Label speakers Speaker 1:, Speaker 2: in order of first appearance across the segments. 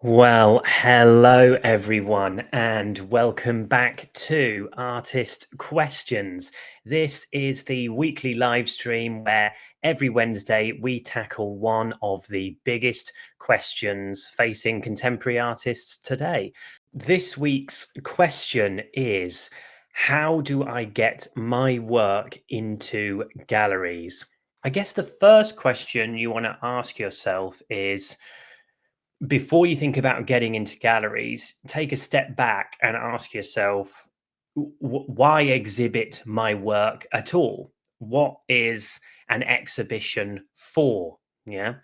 Speaker 1: Well, hello everyone, and welcome back to Artist Questions. This is the weekly live stream where every Wednesday we tackle one of the biggest questions facing contemporary artists today. This week's question is: how do I get my work into galleries? I guess the first question you want to ask yourself is, before you think about getting into galleries, take a step back and ask yourself, why exhibit my work at all? What is an exhibition for? Yeah.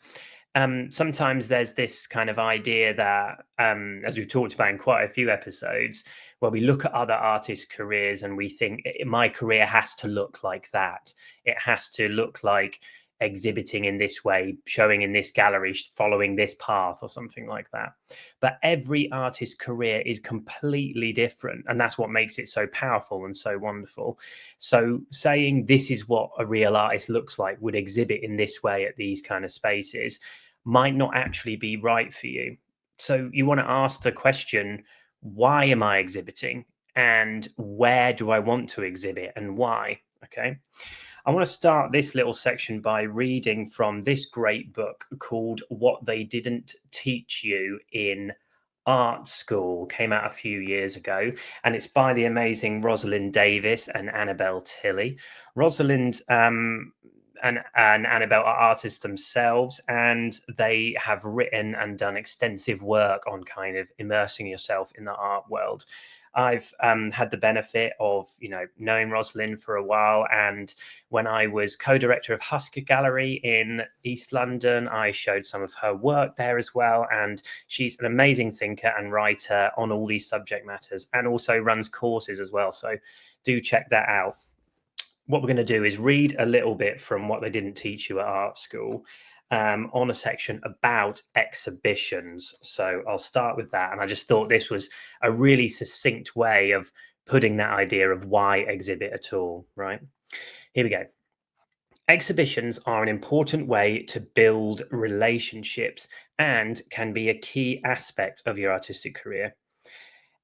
Speaker 1: Sometimes there's this kind of idea that, as we've talked about in quite a few episodes, where we look at other artists' careers and we think, My career has to look like that. It has to look like exhibiting in this way, showing in this gallery, following this path, or something like that. But every artist's career is completely different. And that's what makes it so powerful and so wonderful. So saying this is what a real artist looks like, would exhibit in this way at these kind of spaces, might not actually be right for you. So you want to ask the question, why am I exhibiting? And where do I want to exhibit and why? Okay. I want to start this little section by reading from this great book called What They Didn't Teach You in Art School. Came out a few years ago, and it's by the amazing Rosalind Davis and Annabelle Tilley. Rosalind and Annabelle are artists themselves, and they have written and done extensive work on kind of immersing yourself in the art world. I've had the benefit of, knowing Rosalind for a while. And when I was co-director of Husker Gallery in East London, I showed some of her work there as well. And she's an amazing thinker and writer on all these subject matters, and also runs courses as well. So do check that out. What we're going to do is read a little bit from What They Didn't Teach You at Art School, on a section about exhibitions. So I'll start with that. And I just thought this was a really succinct way of putting that idea of why exhibit at all, right? Here we go. Exhibitions are an important way to build relationships and can be a key aspect of your artistic career.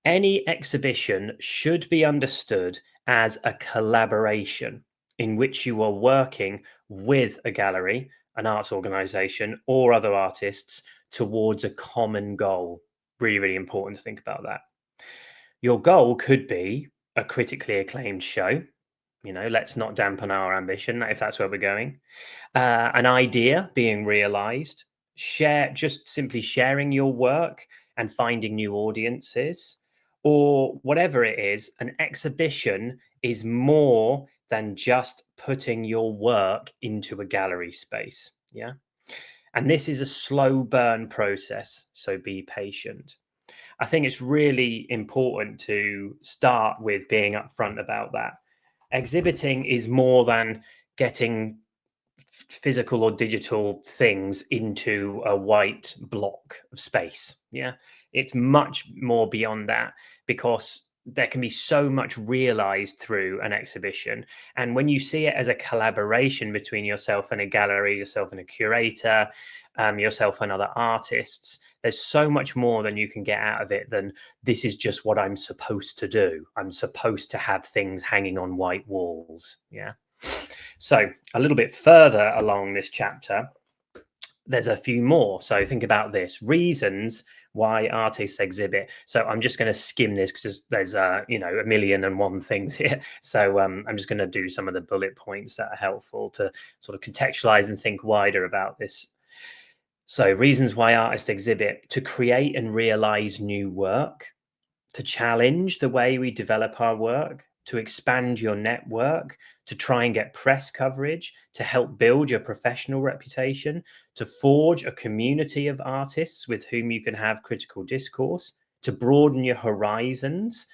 Speaker 1: Any exhibition should be understood as a collaboration in which you are working with a gallery, an arts organization, or other artists towards a common goal. Really, really important to think about that. Your goal could be a critically acclaimed show. Let's not dampen our ambition if that's where we're going. An idea being realized, just simply sharing your work and finding new audiences, or whatever it is. An exhibition is more than just putting your work into a gallery space. Yeah. And this is a slow burn process, so be patient. I think it's really important to start with being upfront about that. Exhibiting is more than getting physical or digital things into a white block of space. Yeah. It's much more beyond that, because there can be so much realized through an exhibition. And when you see it as a collaboration between yourself and a gallery, yourself and a curator, yourself and other artists, there's so much more than you can get out of it than this is just what I'm supposed to do. I'm supposed to have things hanging on white walls. Yeah. So a little bit further along this chapter, there's a few more. So think about this: reasons why artists exhibit. So I'm just going to skim this because there's a million and one things here. So I'm just going to do some of the bullet points that are helpful to sort of contextualize and think wider about this. So reasons why artists exhibit: to create and realize new work, to challenge the way we develop our work, to expand your network, to try and get press coverage, to help build your professional reputation, to forge a community of artists with whom you can have critical discourse, to broaden your horizons,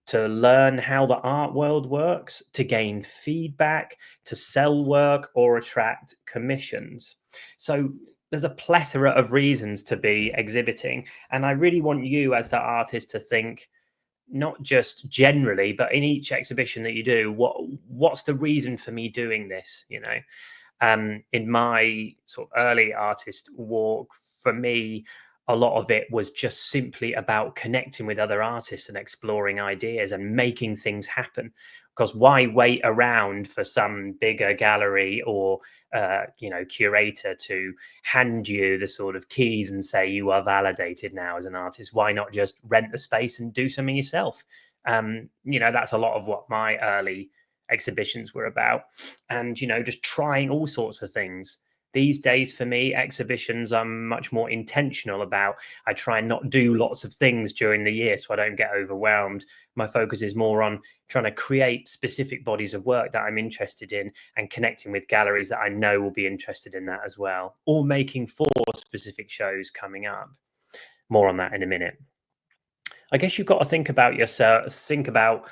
Speaker 1: to learn how the art world works, to gain feedback, to sell work or attract commissions. So there's a plethora of reasons to be exhibiting. And I really want you as the artist to think, not just generally, but in each exhibition that you do, what's the reason for me doing this? In my sort of early artist walk, for me, a lot of it was just simply about connecting with other artists and exploring ideas and making things happen. Because why wait around for some bigger gallery or curator to hand you the sort of keys and say you are validated now as an artist? Why not just rent the space and do something yourself? That's a lot of what my early exhibitions were about, and just trying all sorts of things. These days, for me, exhibitions I'm much more intentional about. I try and not do lots of things during the year so I don't get overwhelmed. My focus is more on trying to create specific bodies of work that I'm interested in and connecting with galleries that I know will be interested in that as well, or making for specific shows coming up. More on that in a minute. I guess you've got to think about yourself, think about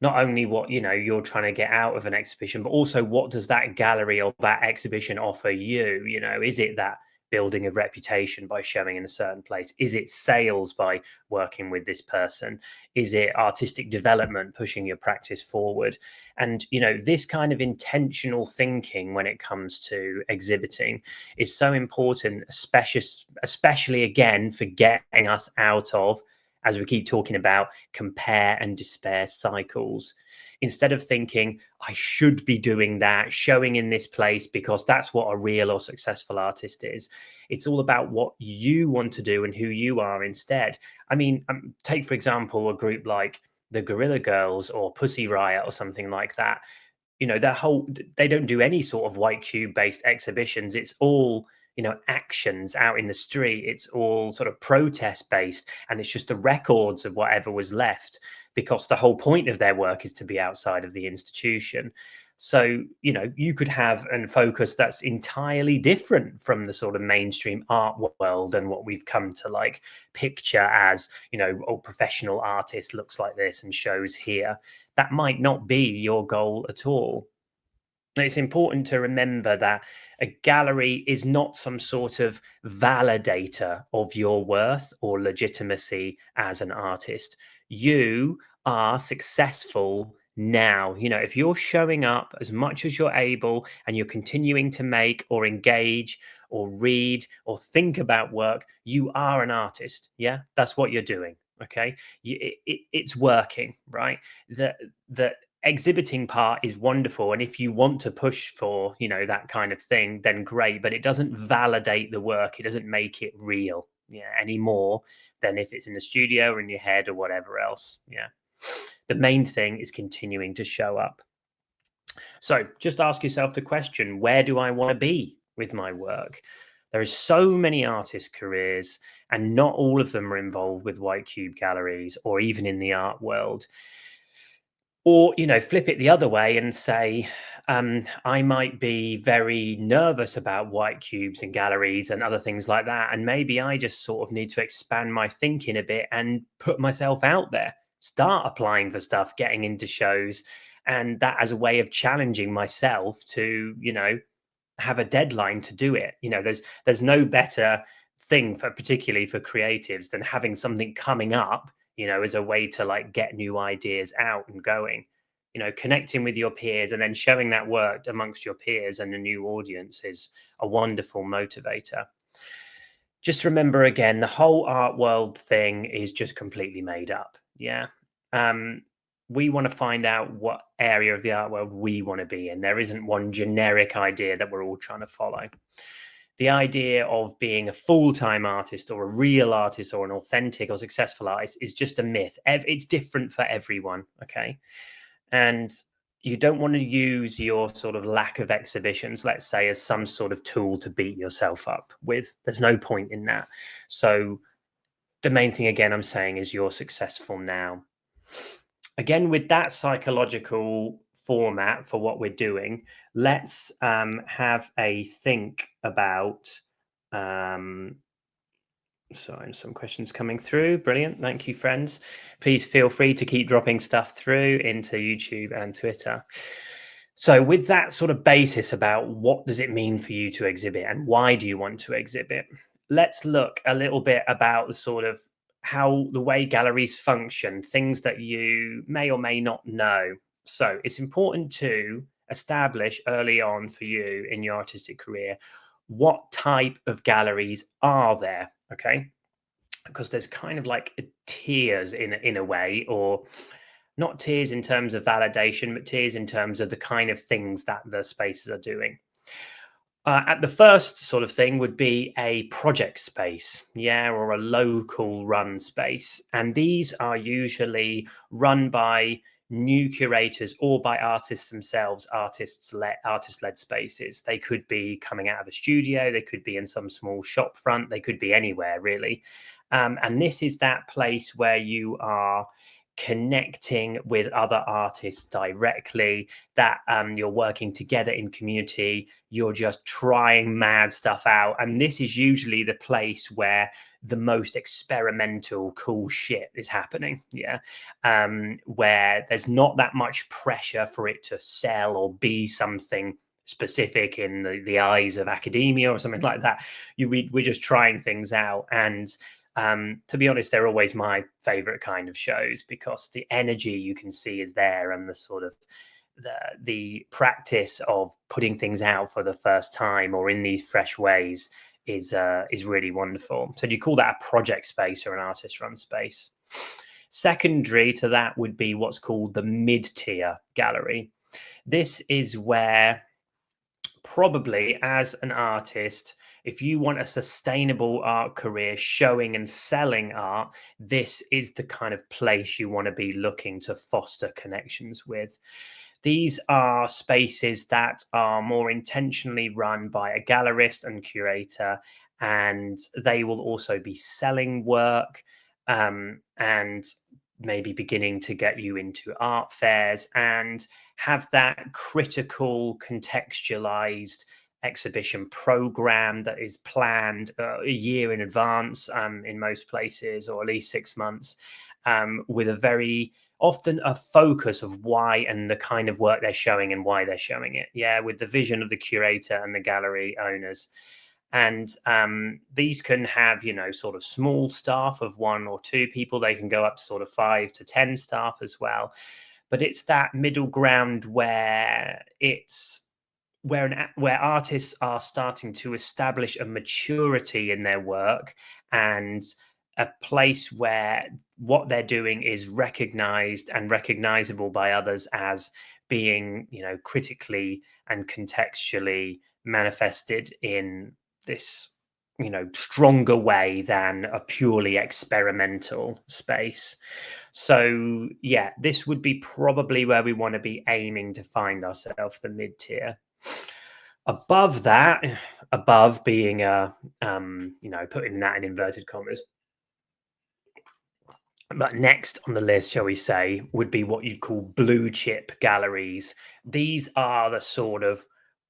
Speaker 1: not only what you're trying to get out of an exhibition, but also what does that gallery or that exhibition offer you? Is it that building of reputation by showing in a certain place? Is it sales by working with this person? Is it artistic development, pushing your practice forward? And this kind of intentional thinking when it comes to exhibiting is so important, especially again for getting us out of, as we keep talking about, compare and despair cycles. Instead of thinking, I should be doing that, showing in this place because that's what a real or successful artist is. It's all about what you want to do and who you are instead. I mean, take, for example, a group like the Guerrilla Girls or Pussy Riot or something like that. They don't do any sort of white cube based exhibitions. It's all actions out in the street. It's all sort of protest based, and it's just the records of whatever was left, because the whole point of their work is to be outside of the institution. So you could have a focus that's entirely different from the sort of mainstream art world and what we've come to like picture as professional artist looks like this and shows here. That might not be your goal at all. It's important to remember that a gallery is not some sort of validator of your worth or legitimacy as an artist. You are successful now. If you're showing up as much as you're able and you're continuing to make or engage or read or think about work, you are an artist. Yeah, that's what you're doing. Okay, it's working, right? The exhibiting part is wonderful, and if you want to push for that kind of thing, then great, but it doesn't validate the work. It doesn't make it real any more than if it's in the studio or in your head or whatever else. The main thing is continuing to show up. So just ask yourself the question, where do I want to be with my work? There are so many artist careers, and not all of them are involved with white cube galleries or even in the art world. Or, flip it the other way and say, I might be very nervous about white cubes and galleries and other things like that. And maybe I just sort of need to expand my thinking a bit and put myself out there, start applying for stuff, getting into shows. And that as a way of challenging myself to, have a deadline to do it. There's no better thing particularly for creatives than having something coming up as a way to like get new ideas out and going. Connecting with your peers and then showing that work amongst your peers and a new audience is a wonderful motivator. Just remember again, the whole art world thing is just completely made up. We want to find out what area of the art world we want to be in. There isn't one generic idea that we're all trying to follow. The idea of being a full-time artist or a real artist or an authentic or successful artist is just a myth. It's different for everyone, okay? And you don't want to use your sort of lack of exhibitions, let's say, as some sort of tool to beat yourself up with. There's no point in that. So the main thing, again, I'm saying is you're successful now. Again, with that psychological format for what we're doing, let's have a think about sorry, some questions coming through. Brilliant. Thank you, friends. Please feel free to keep dropping stuff through into YouTube and Twitter. So with that sort of basis about what does it mean for you to exhibit and why do you want to exhibit, let's look a little bit about the sort of how the way galleries function, things that you may or may not know. So it's important to establish early on for you in your artistic career, what type of galleries are there? Okay. because there's kind of like tiers in a way, or not tiers in terms of validation, but tiers in terms of the kind of things that the spaces are doing. At the first sort of thing would be a project space, yeah, or a local run space. And these are usually run by new curators or by artists themselves, artist led spaces. They could be coming out of a studio, they could be in some small shop front, they could be anywhere really. And this is that place where you are connecting with other artists directly, that you're working together in community, you're just trying mad stuff out. And this is usually the place where the most experimental cool shit is happening, yeah. Where there's not that much pressure for it to sell or be something specific in the eyes of academia or something like that. We're just trying things out. And to be honest, they're always my favorite kind of shows, because the energy you can see is there, and the sort of the practice of putting things out for the first time or in these fresh ways is really wonderful. So do you call that a project space or an artist run space? Secondary to that would be what's called the mid-tier gallery. This is where, probably as an artist, if you want a sustainable art career showing and selling art, this is the kind of place you want to be looking to foster connections with. These are spaces that are more intentionally run by a gallerist and curator, and they will also be selling work, and maybe beginning to get you into art fairs, and have that critical, contextualized exhibition program that is planned a year in advance, in most places, or at least 6 months, with a very often a focus of why and the kind of work they're showing and why they're showing it. Yeah, with the vision of the curator and the gallery owners. And these can have, sort of small staff of 1 or 2 people. They can go up to sort of 5 to 10 staff as well. But it's that middle ground where where artists are starting to establish a maturity in their work, and a place where what they're doing is recognized and recognizable by others as being, critically and contextually manifested in this, stronger way than a purely experimental space. So yeah, this would be probably where we want to be aiming to find ourselves, the mid-tier. Above that, above being a putting that in inverted commas, but next on the list, shall we say, would be what you'd call blue chip galleries. These are the sort of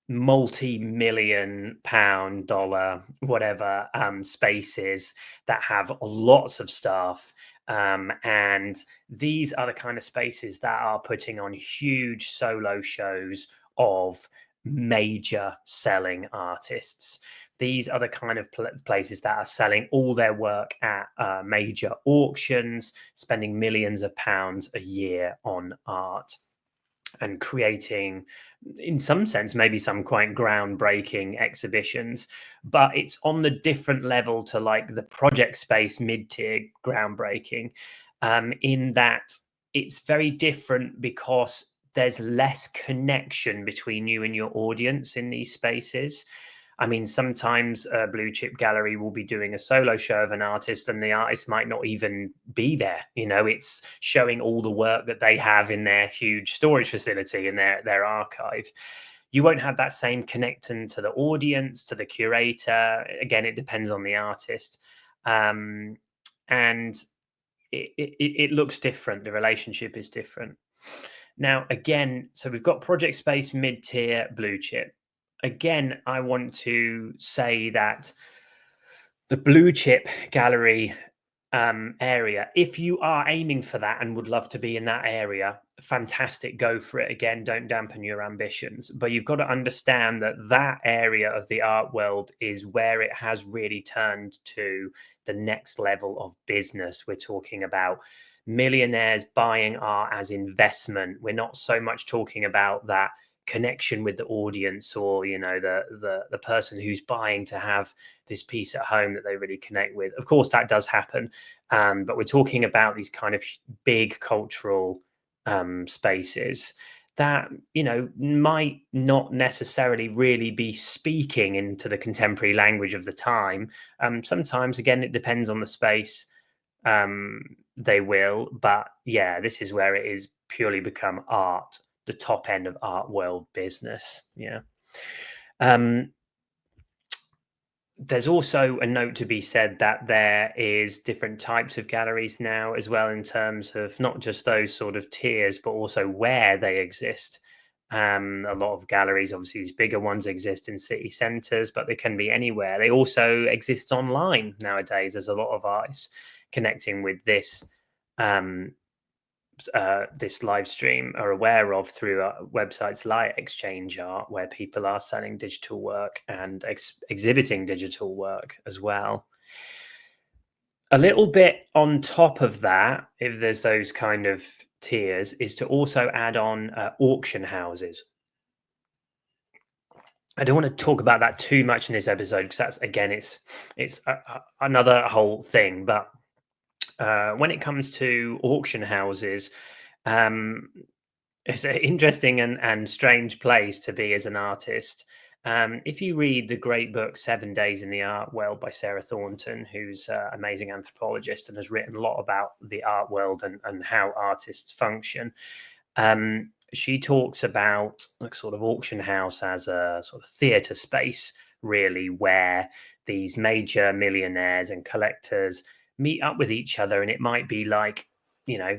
Speaker 1: multi-million pound, dollar, whatever, spaces that have lots of staff. And these are the kind of spaces that are putting on huge solo shows of major selling artists. These are the kind of places that are selling all their work at major auctions, spending millions of pounds a year on art, and creating, in some sense, maybe some quite groundbreaking exhibitions. But it's on the different level to like the project space mid-tier groundbreaking, in that it's very different because there's less connection between you and your audience in these spaces. I mean, sometimes a blue chip gallery will be doing a solo show of an artist, and the artist might not even be there. It's showing all the work that they have in their huge storage facility in their archive. You won't have that same connection to the audience, to the curator. Again, it depends on the artist. And it looks different. The relationship is different. Now, again, so we've got project space, mid-tier, blue chip. Again, I want to say that the blue chip gallery area, if you are aiming for that and would love to be in that area, fantastic, go for it. Again, don't dampen your ambitions, but you've got to understand that that area of the art world is where it has really turned to the next level of business. We're talking about millionaires buying art as investment. We're not so much talking about that connection with the audience, or the person who's buying to have this piece at home that they really connect with. Of course, that does happen, but we're talking about these kind of big cultural spaces that might not necessarily really be speaking into the contemporary language of the time. Sometimes, again, it depends on the space. They will, but yeah, this is where it is purely become art, the top end of art world business. Yeah. There's also a note to be said that there is different types of galleries now as well, in terms of not just those sort of tiers, but also where they exist. A lot of galleries, obviously these bigger ones, exist in city centres, but they can be anywhere. They also exist online nowadays. There's a lot of artists connecting with this this live stream are aware of through websites like Exchange Art, where people are selling digital work and exhibiting digital work as well. A little bit on top of that, if there's those kind of tiers, is to also add on auction houses. I don't want to talk about that too much in this episode, because that's, again, it's another whole thing. But when it comes to auction houses, it's an interesting and strange place to be as an artist. If you read the great book 7 Days in the Art World by Sarah Thornton, who's an amazing anthropologist and has written a lot about the art world and how artists function, she talks about like sort of auction house as a sort of theatre space, really, where these major millionaires and collectors meet up with each other, and it might be like,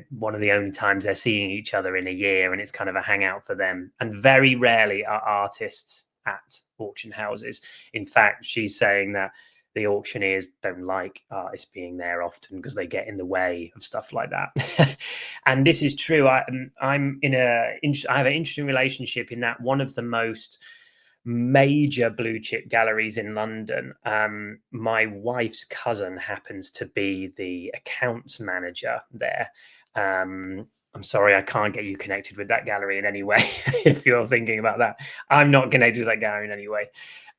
Speaker 1: one of the only times they're seeing each other in a year, and it's kind of a hangout for them. And very rarely are artists at auction houses. In fact, she's saying that the auctioneers don't like artists being there often because they get in the way of stuff like that. And this is true. I have an interesting relationship in that one of the most major blue chip galleries in London, my wife's cousin happens to be the accounts manager there. I'm sorry, I can't get you connected with that gallery in any way. If you're thinking about that, I'm not connected with that gallery in any way.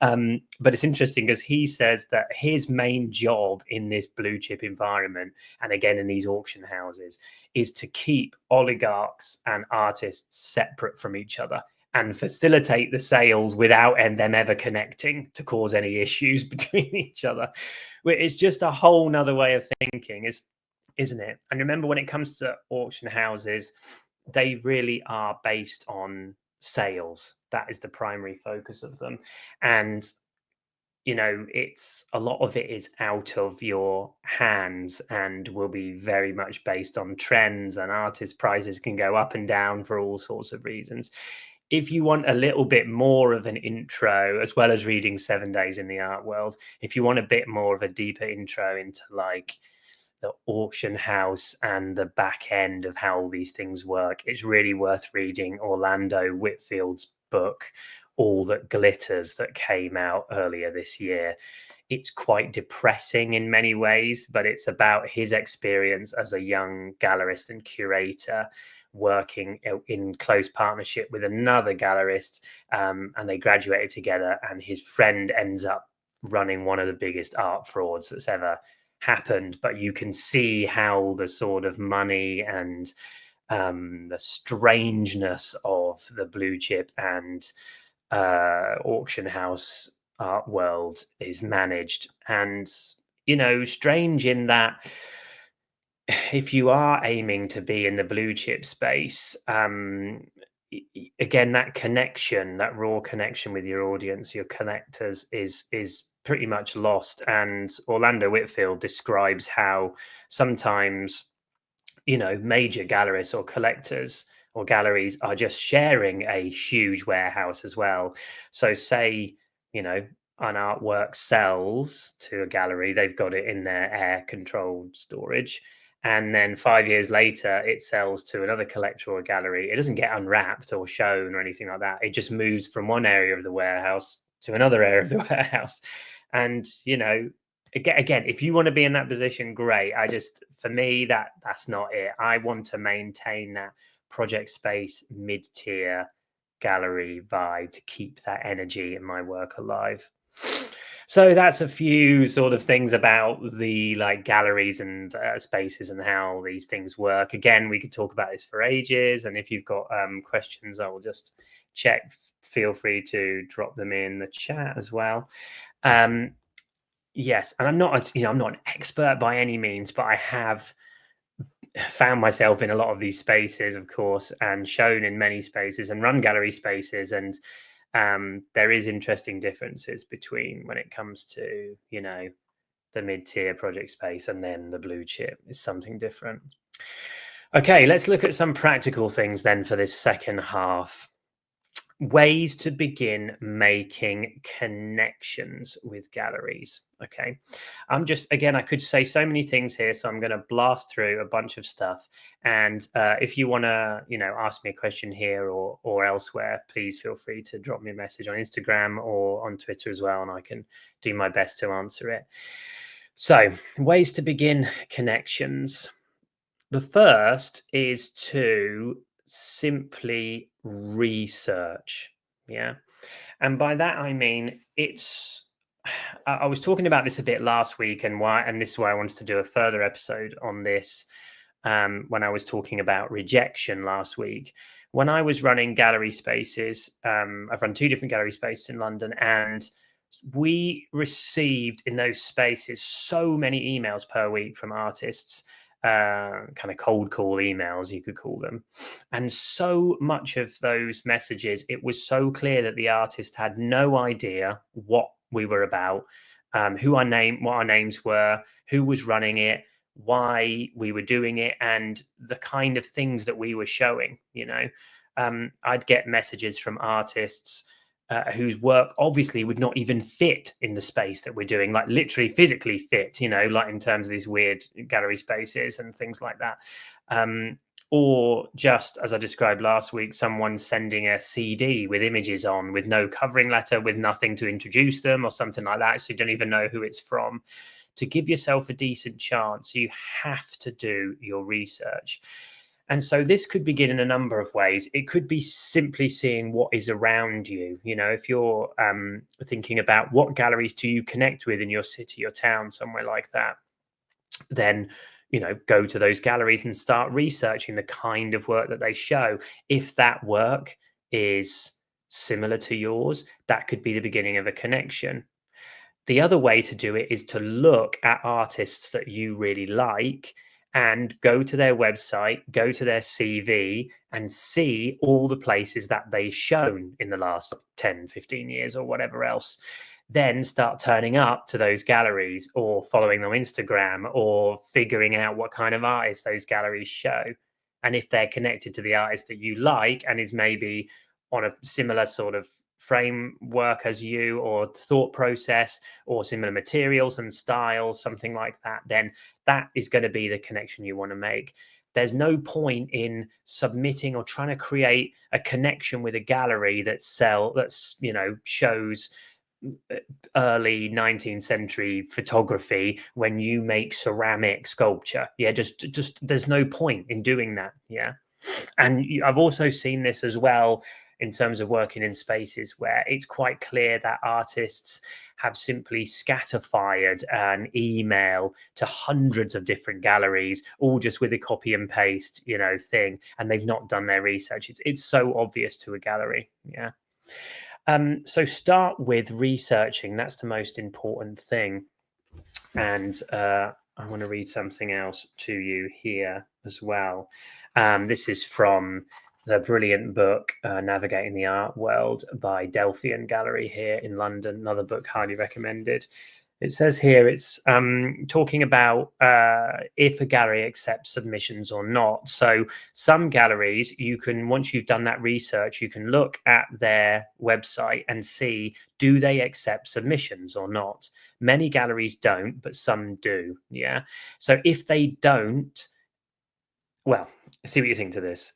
Speaker 1: But it's interesting because he says that his main job in this blue chip environment, and again in these auction houses, is to keep oligarchs and artists separate from each other and facilitate the sales without them ever connecting to cause any issues between each other. It's just a whole nother way of thinking, isn't it? And remember, when it comes to auction houses, they really are based on sales. That is the primary focus of them. And it's a lot of it is out of your hands and will be very much based on trends, and artist prices can go up and down for all sorts of reasons. If you want a little bit more of an intro, as well as reading 7 Days in the Art World, if you want a bit more of a deeper intro into like the auction house and the back end of how all these things work, it's really worth reading Orlando Whitfield's book, All That Glitters, that came out earlier this year. It's quite depressing in many ways, but it's about his experience as a young gallerist and curator, working in close partnership with another gallerist, and they graduated together, and his friend ends up running one of the biggest art frauds that's ever happened. But you can see how the sort of money and the strangeness of the blue chip and auction house art world is managed. And strange in that if you are aiming to be in the blue chip space, again, that connection, that raw connection with your audience, your connectors, is pretty much lost. And Orlando Whitfield describes how sometimes, major gallerists or collectors or galleries are just sharing a huge warehouse as well. So say, an artwork sells to a gallery, they've got it in their air controlled storage. And then 5 years later, it sells to another collector or gallery. It doesn't get unwrapped or shown or anything like that. It just moves from one area of the warehouse to another area of the warehouse. And, again, if you want to be in that position, great. For me, that's not it. I want to maintain that project space mid-tier gallery vibe to keep that energy in my work alive. So that's a few sort of things about the like galleries and spaces and how these things work. Again, we could talk about this for ages, and if you've got questions, I will just check. Feel free to drop them in the chat as well. Yes, and I'm not, I'm not an expert by any means, but I have found myself in a lot of these spaces, of course, and shown in many spaces and run gallery spaces, and there is interesting differences between when it comes to the mid-tier project space and then the blue chip is something different. Okay, let's look at some practical things then for this second half. Ways to begin making connections with galleries. Okay, again, I could say so many things here, so I'm going to blast through a bunch of stuff. And if you want to, ask me a question here or elsewhere, please feel free to drop me a message on Instagram or on Twitter as well, and I can do my best to answer it. So, ways to begin connections. The first is to simply research. Yeah. And by that, I mean, I was talking about this a bit last week and this is why I wanted to do a further episode on this when I was talking about rejection last week. When I was running gallery spaces, I've run 2 different gallery spaces in London, and we received in those spaces so many emails per week from artists, kind of cold call emails, you could call them. And so much of those messages, it was so clear that the artist had no idea what we were about, what our names were, who was running it, why we were doing it, and the kind of things that we were showing. I'd get messages from artists whose work obviously would not even fit in the space that we're doing, like literally physically fit, like in terms of these weird gallery spaces and things like that. Or just as I described last week, someone sending a CD with images on, with no covering letter, with nothing to introduce them or something like that. So you don't even know who it's from. To give yourself a decent chance, you have to do your research. And so this could begin in a number of ways. It could be simply seeing what is around you. If you're thinking about what galleries do you connect with in your city or town, somewhere like that, then, go to those galleries and start researching the kind of work that they show. If that work is similar to yours, that could be the beginning of a connection. The other way to do it is to look at artists that you really like and go to their website, go to their CV and see all the places that they've shown in the last 10, 15 years or whatever else. Then start turning up to those galleries or following them on Instagram or figuring out what kind of artists those galleries show. And if they're connected to the artist that you like and is maybe on a similar sort of framework as you, or thought process, or similar materials and styles, something like that, then that is going to be the connection you want to make. There's no point in submitting or trying to create a connection with a gallery that's shows early 19th century photography when you make ceramic sculpture. Just there's no point in doing that. And I've also seen this as well in terms of working in spaces where it's quite clear that artists have simply scatterfired an email to hundreds of different galleries, all just with a copy and paste, thing, and they've not done their research. It's so obvious to a gallery. So start with researching. That's the most important thing. And I want to read something else to you here as well. This is from the brilliant book, Navigating the Art World by Delphian Gallery here in London. Another book highly recommended. It says here it's talking about if a gallery accepts submissions or not. So some galleries, once you've done that research, you can look at their website and see, do they accept submissions or not? Many galleries don't, but some do. So if they don't, well, see what you think to this.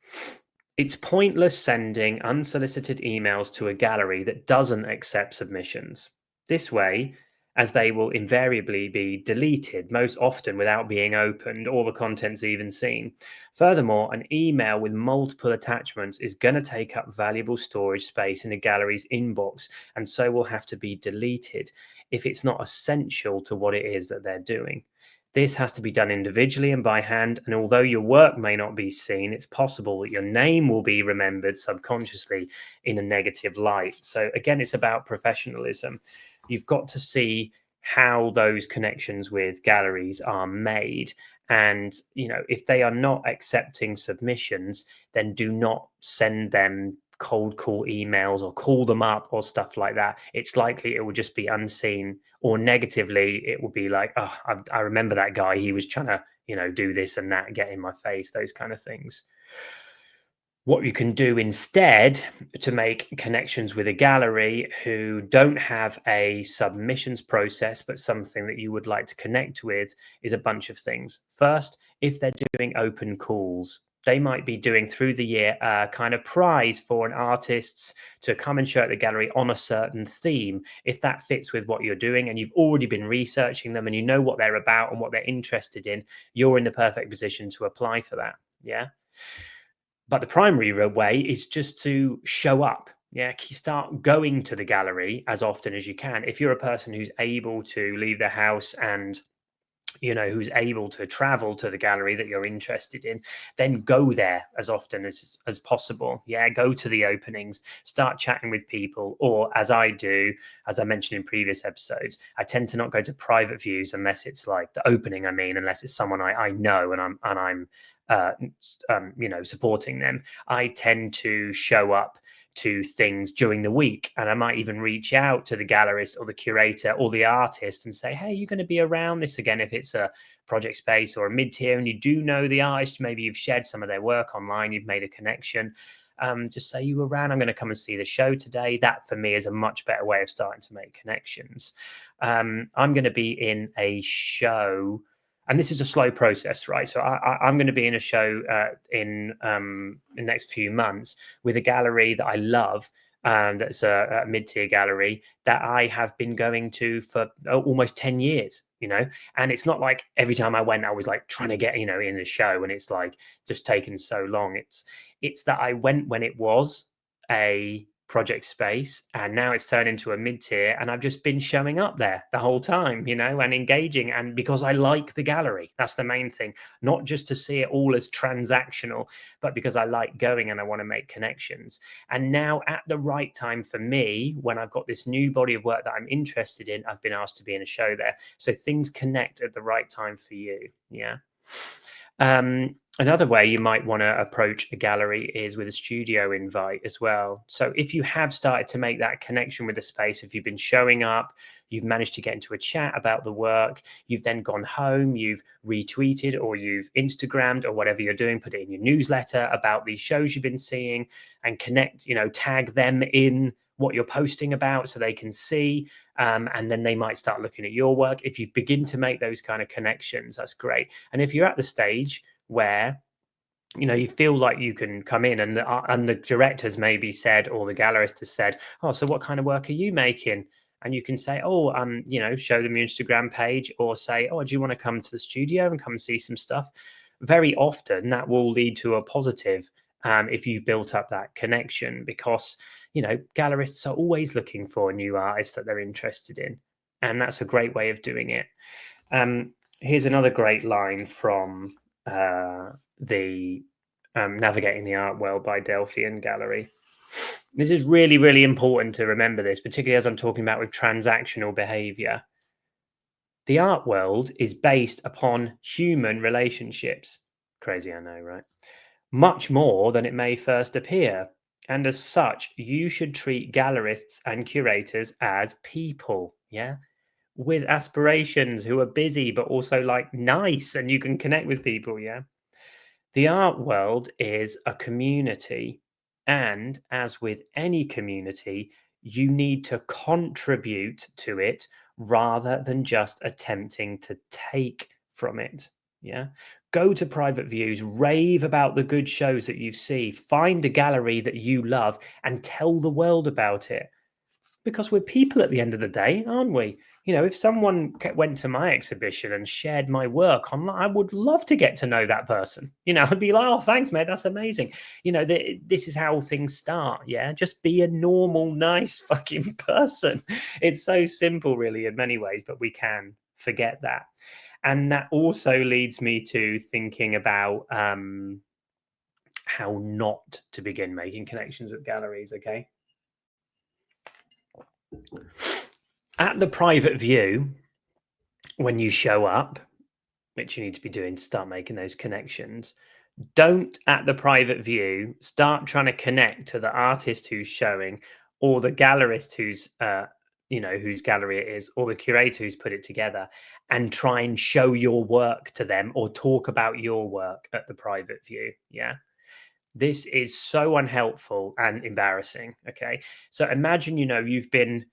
Speaker 1: It's pointless sending unsolicited emails to a gallery that doesn't accept submissions. This way, as they will invariably be deleted, most often without being opened or the contents even seen. Furthermore, an email with multiple attachments is going to take up valuable storage space in a gallery's inbox, and so will have to be deleted if it's not essential to what it is that they're doing. This has to be done individually and by hand, and although your work may not be seen, it's possible that your name will be remembered subconsciously in a negative light. So again, it's about professionalism. You've got to see how those connections with galleries are made. And, if they are not accepting submissions, then do not send them cold call emails or call them up or stuff like that. It's likely it will just be unseen, or negatively, it will be like, oh, I remember that guy. He was trying to, do this and that, get in my face, those kind of things. What you can do instead to make connections with a gallery who don't have a submissions process, but something that you would like to connect with, is a bunch of things. First, if they're doing open calls, they might be doing through the year a kind of prize for an artists to come and show at the gallery on a certain theme. If that fits with what you're doing and you've already been researching them and you know what they're about and what they're interested in, you're in the perfect position to apply for that. Yeah. But the primary way is just to show up. Yeah, start going to the gallery as often as you can. If you're a person who's able to leave the house and who's able to travel to the gallery that you're interested in, then go there as often as possible. Yeah, go to the openings, start chatting with people. Or as I do, as I mentioned in previous episodes, I tend to not go to private views unless it's like the opening. I mean, unless it's someone I know and I'm supporting them. I tend to show up to things during the week, and I might even reach out to the gallerist or the curator or the artist and say, hey, you're going to be around this again. If it's a project space or a mid-tier and you do know the artist, maybe you've shared some of their work online, you've made a connection, just say you were around, I'm going to come and see the show today. That for me is a much better way of starting to make connections. I'm going to be in a show, and this is a slow process, right? So I'm going to be in a show in the next few months with a gallery that I love. That's a mid-tier gallery that I have been going to for almost 10 years, and it's not like every time I went, I was like trying to get, in the show, and it's like just taken so long. It's that I went when it was a project space, and now it's turned into a mid-tier, and I've just been showing up there the whole time, and engaging, and because I like the gallery. That's the main thing, not just to see it all as transactional, but because I like going and I want to make connections. And now at the right time for me, when I've got this new body of work that I'm interested in, I've been asked to be in a show there. So things connect at the right time for you. Yeah. Another way you might want to approach a gallery is with a studio invite as well. So if you have started to make that connection with the space, if you've been showing up, you've managed to get into a chat about the work, you've then gone home, you've retweeted or you've Instagrammed or whatever you're doing, put it in your newsletter about these shows you've been seeing, and connect, tag them in what you're posting about so they can see, and then they might start looking at your work. If you begin to make those kind of connections, that's great. And if you're at the stage where you feel like you can come in and the directors maybe said, or the gallerist has said, oh, so what kind of work are you making? And you can say, oh, show them your Instagram page, or say, oh, do you want to come to the studio and come and see some stuff? Very often that will lead to a positive, if you've built up that connection, because gallerists are always looking for new artists that they're interested in, and that's a great way of doing it. Here's another great line from the Navigating the Art World by Delphian Gallery. This is really, really important to remember this, particularly as I'm talking about with transactional behavior. The art world is based upon human relationships. Crazy, I know, right? Much more than it may first appear. And as such, you should treat gallerists and curators as people, yeah? With aspirations, who are busy, but also like nice, and you can connect with people, yeah? The art world is a community. And as with any community, you need to contribute to it rather than just attempting to take from it. Yeah. Go to private views, rave about the good shows that you see, find a gallery that you love and tell the world about it. Because we're people at the end of the day, aren't we? You know, if someone went to my exhibition and shared my work online, I would love to get to know that person. You know, I'd be like, oh, thanks, mate. That's amazing. You know, this is how things start. Yeah. Just be a normal, nice fucking person. It's so simple, really, in many ways, but we can forget that. And that also leads me to thinking about how not to begin making connections with galleries. Okay. At the private view, when you show up, which you need to be doing to start making those connections, don't at the private view start trying to connect to the artist who's showing or the gallerist who's whose gallery it is, or the curator who's put it together, and try and show your work to them or talk about your work at the private view. Yeah, this is so unhelpful and embarrassing. Okay, so imagine you've been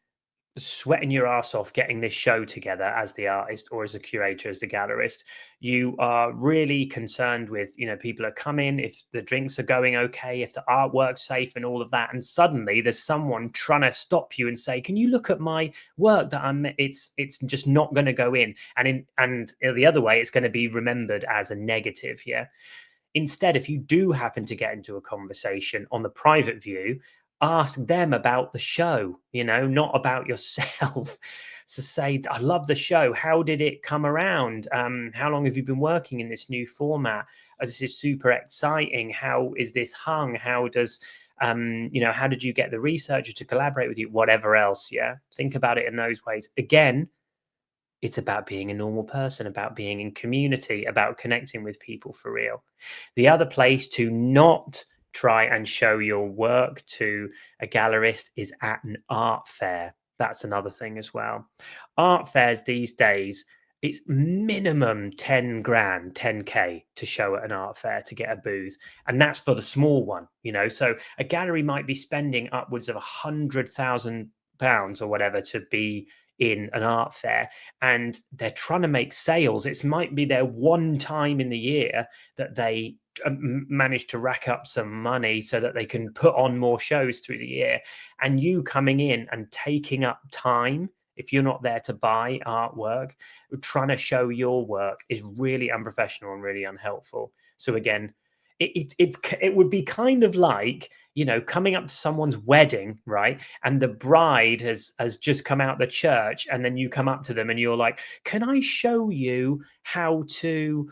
Speaker 1: sweating your ass off getting this show together as the artist or as a curator, as the gallerist. You are really concerned with people are coming, if the drinks are going okay, if the artwork's safe and all of that, and suddenly there's someone trying to stop you and say, can you look at my work that it's just not going to go in, and the other way, it's going to be remembered as a negative. Yeah, instead, if you do happen to get into a conversation on the private view, ask them about the show, not about yourself. So say, I love the show. How did it come around? How long have you been working in this new format? This is super exciting. How is this hung? How does, how did you get the researcher to collaborate with you? Whatever else. Yeah. Think about it in those ways. Again, it's about being a normal person, about being in community, about connecting with people for real. The other place to not try and show your work to a gallerist is at an art fair. That's another thing as well. Art fairs these days, it's minimum 10 grand, 10K to show at an art fair to get a booth. And that's for the small one, So a gallery might be spending upwards of £100,000 or whatever to be in an art fair, and they're trying to make sales. It might be their one time in the year that they manage to rack up some money so that they can put on more shows through the year. And you coming in and taking up time, if you're not there to buy artwork, trying to show your work is really unprofessional and really unhelpful. So again, it would be kind of like coming up to someone's wedding, right? And the bride has just come out the church, and then you come up to them and you're like, can I show you how to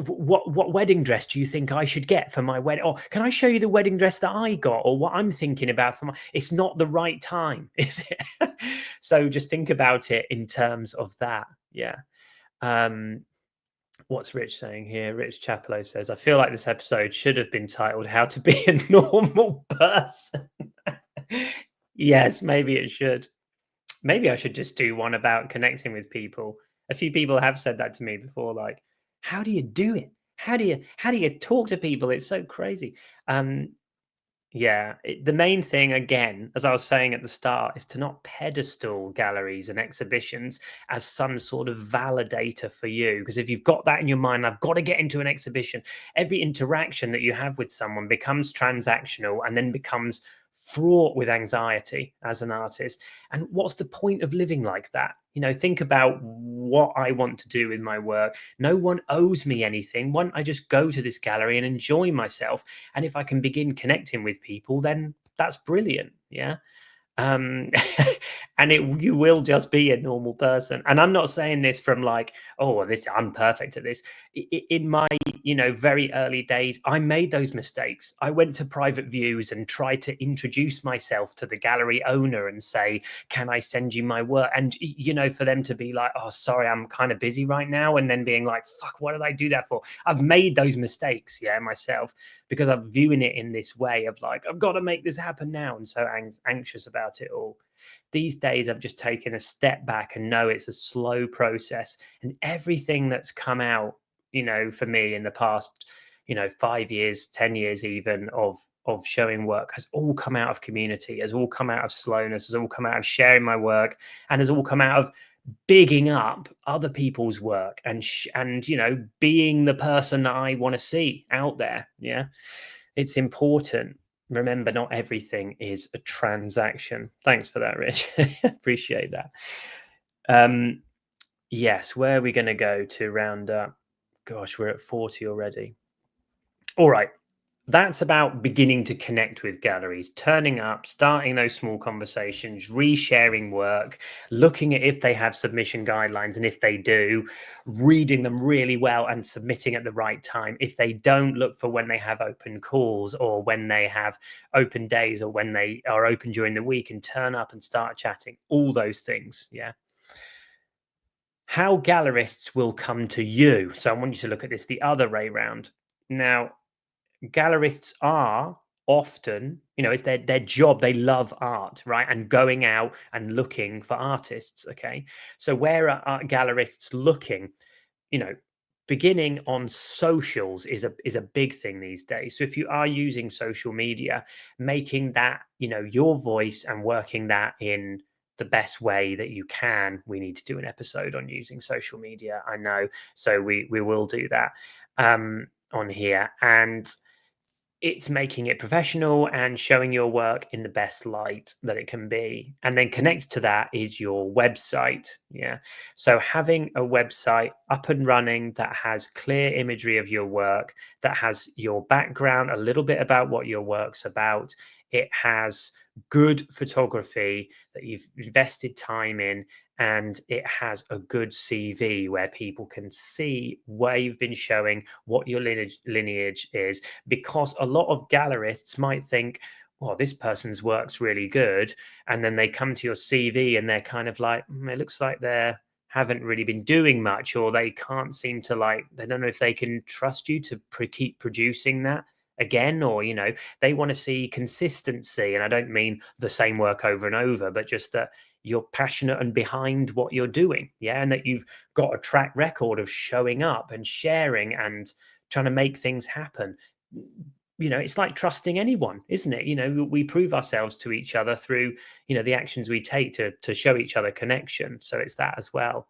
Speaker 1: what wedding dress do you think I should get for my wedding? Or can I show you the wedding dress that I got, or what I'm thinking about for my... It's not the right time, is it? So just think about it in terms of that. Yeah. What's Rich saying here? Rich Chapelo says, I feel like this episode should have been titled How to Be a Normal Person. Yes, maybe it should. Maybe I should just do one about connecting with people. A few people have said that to me before, like, how do you do it? How do you talk to people? It's so crazy. Yeah, the main thing, again, as I was saying at the start, is to not pedestal galleries and exhibitions as some sort of validator for you. Because if you've got that in your mind, I've got to get into an exhibition, every interaction that you have with someone becomes transactional and then becomes fraught with anxiety as an artist. And what's the point of living like that? Think about what I want to do with my work. No one owes me anything. I just go to this gallery and enjoy myself. And if I can begin connecting with people, then that's brilliant. Yeah. And you will just be a normal person. And I'm not saying this from like, oh, I'm perfect at this. In my very early days, I made those mistakes. I went to private views and tried to introduce myself to the gallery owner and say, can I send you my work? And for them to be like, oh, sorry, I'm kind of busy right now, and then being like, fuck, what did I do that for? I've made those mistakes, myself, because I'm viewing it in this way of like, I've got to make this happen now, and so anxious about it all. These days, I've just taken a step back and know it's a slow process, and everything that's come out, for me in the past, 5 years, 10 years even of showing work has all come out of community, has all come out of slowness, has all come out of sharing my work, and has all come out of bigging up other people's work and being the person that I want to see out there. Yeah, it's important. remember, not everything is a transaction. Thanks for that, Rich. Appreciate that. Yes, where are we going to go to round up? Gosh, we're at 40 already. All right. That's about beginning to connect with galleries, turning up, starting those small conversations, resharing work, looking at if they have submission guidelines, and if they do, reading them really well and submitting at the right time. If they don't, look for when they have open calls or when they have open days or when they are open during the week, and turn up and start chatting. All those things. Yeah. How gallerists will come to you. So I want you to look at this the other way round. Now, gallerists are often, it's their job. They love art, right? And going out and looking for artists. Okay. So where are art gallerists looking? You know, beginning on socials is a big thing these days. So if you are using social media, making that, your voice and working that in the best way that you can. We need to do an episode on using social media, I know. So we will do that on here. And it's making it professional and showing your work in the best light that it can be. And then connected to that is your website. Yeah. So having a website up and running that has clear imagery of your work, that has your background, a little bit about what your work's about. It has good photography that you've invested time in, and it has a good CV where people can see where you've been showing, what your lineage is, because a lot of gallerists might think, well, this person's work's really good. And then they come to your CV and they're kind of like, it looks like they haven't really been doing much, or they can't seem to they don't know if they can trust you to keep producing that again, or, they want to see consistency. And I don't mean the same work over and over, but just that you're passionate and behind what you're doing. Yeah. And that you've got a track record of showing up and sharing and trying to make things happen. It's like trusting anyone, isn't it? We prove ourselves to each other through, the actions we take to show each other connection. So it's that as well.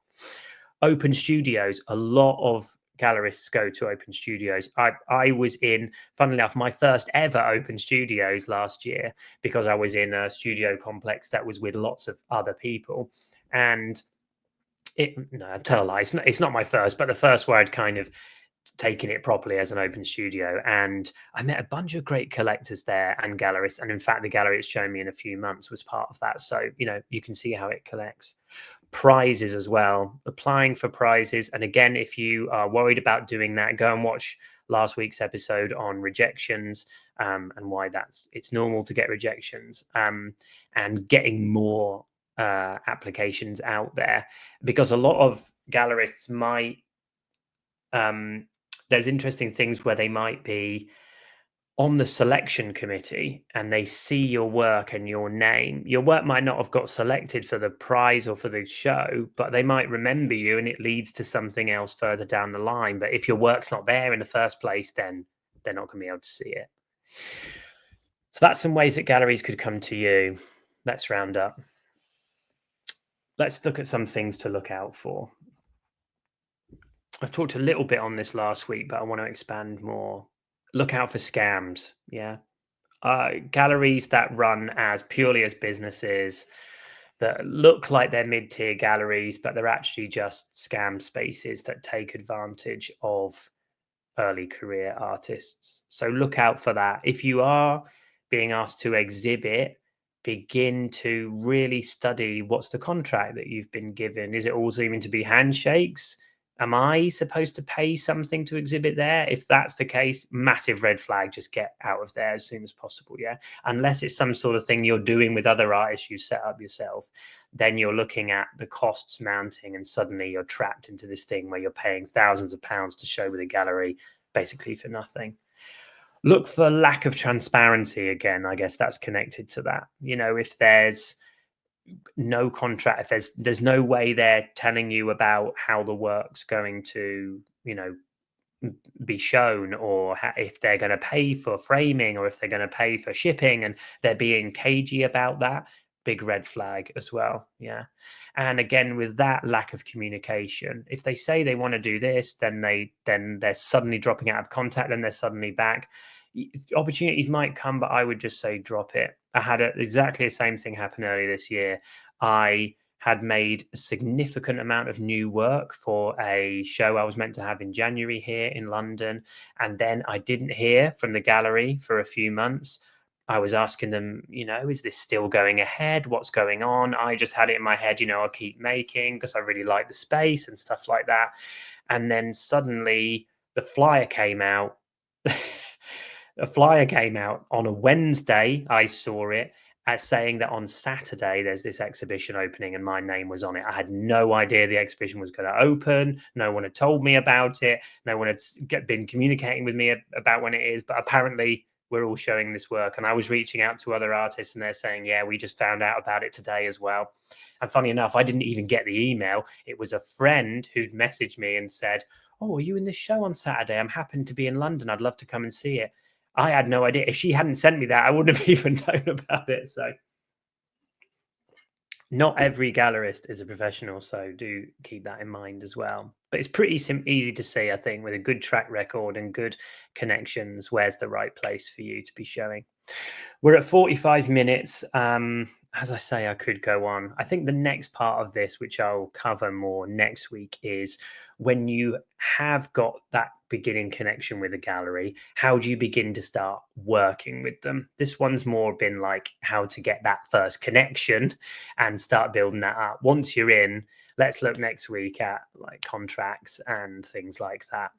Speaker 1: Open studios, a lot of gallerists go to open studios. I was in, funnily enough, my first ever open studios last year, because I was in a studio complex that was with lots of other people. And I tell a lie, it's not my first, but the first where I'd kind of taking it properly as an open studio. And I met a bunch of great collectors there and gallerists. And in fact, the gallery it's shown me in a few months was part of that. So, you can see how it collects. Prizes as well, applying for prizes. And again, if you are worried about doing that, go and watch last week's episode on rejections and why it's normal to get rejections, and getting more applications out there, because a lot of gallerists might there's interesting things where they might be on the selection committee and they see your work and your name. Your work might not have got selected for the prize or for the show, but they might remember you, and it leads to something else further down the line. But if your work's not there in the first place, then they're not going to be able to see it. So that's some ways that galleries could come to you. Let's round up. Let's look at some things to look out for. I talked a little bit on this last week, but I want to expand more. Look out for scams. Yeah. Galleries that run purely as businesses, that look like they're mid-tier galleries, but they're actually just scam spaces that take advantage of early career artists. So look out for that. If you are being asked to exhibit, begin to really study what's the contract that you've been given. Is it all seeming to be handshakes? Am I supposed to pay something to exhibit there? If that's the case, massive red flag. Just get out of there as soon as possible. Yeah. Unless it's some sort of thing you're doing with other artists you set up yourself, then you're looking at the costs mounting, and suddenly you're trapped into this thing where you're paying thousands of pounds to show with a gallery basically for nothing. Look for lack of transparency. Again, I guess that's connected to that. If there's no contract, if there's no way they're telling you about how the work's going to be shown, or if they're going to pay for framing, or if they're going to pay for shipping, and they're being cagey about that, big red flag as well. Yeah. And again, with that lack of communication, if they say they want to do this, then they're suddenly dropping out of contact, then they're suddenly back. Opportunities might come, but I would just say drop it. I had exactly the same thing happen earlier this year. I had made a significant amount of new work for a show I was meant to have in January here in London. And then I didn't hear from the gallery for a few months. I was asking them, is this still going ahead? What's going on? I just had it in my head, I'll keep making because I really like the space and stuff like that. And then suddenly the flyer came out. A flyer came out on a Wednesday. I saw it as saying that on Saturday there's this exhibition opening and my name was on it. I had no idea the exhibition was going to open. No one had told me about it. No one had been communicating with me about when it is. But apparently we're all showing this work. And I was reaching out to other artists and they're saying, yeah, we just found out about it today as well. And funny enough, I didn't even get the email. It was a friend who'd messaged me and said, oh, are you in this show on Saturday? I'm happen to be in London. I'd love to come and see it. I had no idea. If she hadn't sent me that, I wouldn't have even known about it. So not every gallerist is a professional, so do keep that in mind as well. But it's pretty easy to see, I think, with a good track record and good connections, where's the right place for you to be showing. We're at 45 minutes. As I say, I could go on. I think the next part of this, which I'll cover more next week, is when you have got that beginning connection with a gallery, how do you begin to start working with them? This one's more been like how to get that first connection and start building that up. Once you're in, let's look next week at like contracts and things like that.